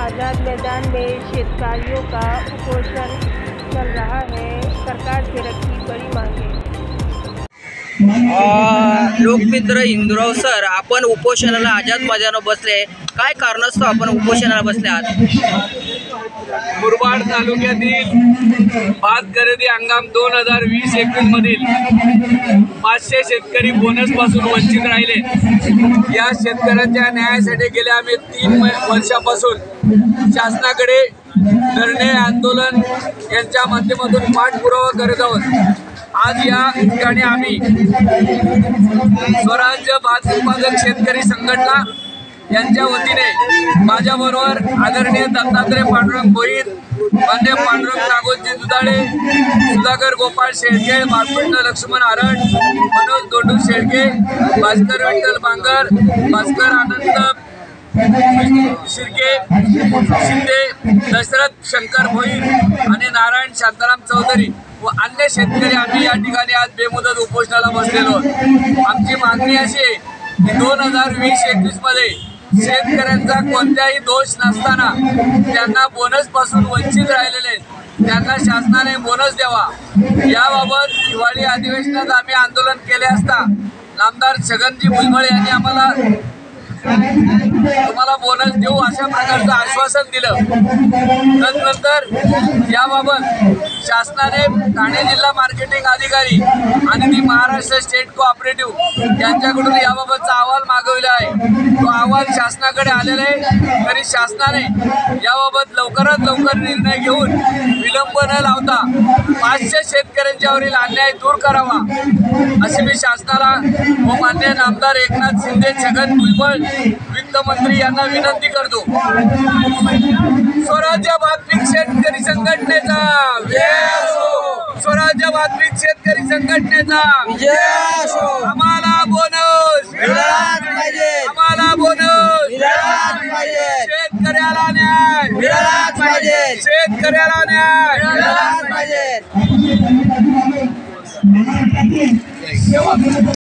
आज़ाद मैदान में शेतकारियों का उपोषण चल रहा है। सरकार से रखी बड़ी मांगे। लोकमित्र इंदुराव सर, आपण उपोषणाला आझाद मैदानावर बसले, काय कारणास्तव आपण उपोषणाला बसले आहात? मुरबाड तालुक्यातील भात खरेदी हंगाम 2020-21 मधील 500 शेतकरी बोनस पासून वंचित राहिले। या शेतकऱ्यांच्या न्यायासाठी गेल्या आम्ही 3 वर्षापासून शासनाकडे धरणे आंदोलन यांच्या माध्यमातून पाठपुरावा करत आहोत। आज या ठिकाणी आम्ही स्वराज्य भात उत्पादक शेतकरी संघटना यांच्या वतीने माझ्याबरोबर आदरणीय दत्तात्रय पांडुरंग भोईर, मान्य पांडुरंग नागोजी दुधाळे, सुधाकर गोपाळ शेळके, बाळकृष्ण लक्ष्मण आरड, मनोज दोंडू शेळके, भास्कर विठ्ठल बांगर, भास्कर आनंद शिर्के शिंदे, दशरथ शंकर भोईर आणि नारायण शांताराम चौधरी व अन्य शेतकरी आम्ही या ठिकाणी आज बेमुदत उपोषणाला बसलेलो। आमची मागणी अशी आहे की 2020-21 मध्ये शेतकऱ्यांचा कोणताही दोष नसताना त्यांना बोनस पासून वंचित राहिलेले त्यांना शासनाने बोनस द्यावा। याबाबत हिवाळी अधिवेशनात आम्ही आंदोलन केले असता नामदार छगनजी भुजबळ यांनी आम्हाला तुम्हाला बोनस देऊ अशा प्रकारचं आश्वासन दिलं। तदनंतर याबाबत शासनाने ठाणे जिल्हा मार्केटिंग अधिकारी आणि ती महाराष्ट्र स्टेट कोऑपरेटिव्ह यांच्याकडून याबाबतचा अहवाल मागवला आहे। तो अहवाल शासनाकडे आलेला आहे, तरी शासनाने याबाबत लवकरात लवकर निर्णय घेऊन विलंब न लावता 500 शेतकऱ्यांच्यावरील अन्याय दूर करावा अशी मी शासनाला व माननीय नामदार एकनाथ शिंदे, छगन भुजबळ वित्त मंत्री यांना विनंती करतो। स्वराज्य भात शेतकरी संघटनेचा विजय असो, स्वराज्य भात शेतकरी संघटनेचा विजय असो। आम्हाला बोनस मिळालाच पाहिजे, आम्हाला बोनस मिळालाच पाहिजे, शेतकऱ्याला न्याय मिळालाच पाहिजे, शेतकऱ्याला न्याय मिळालाच पाहिजे।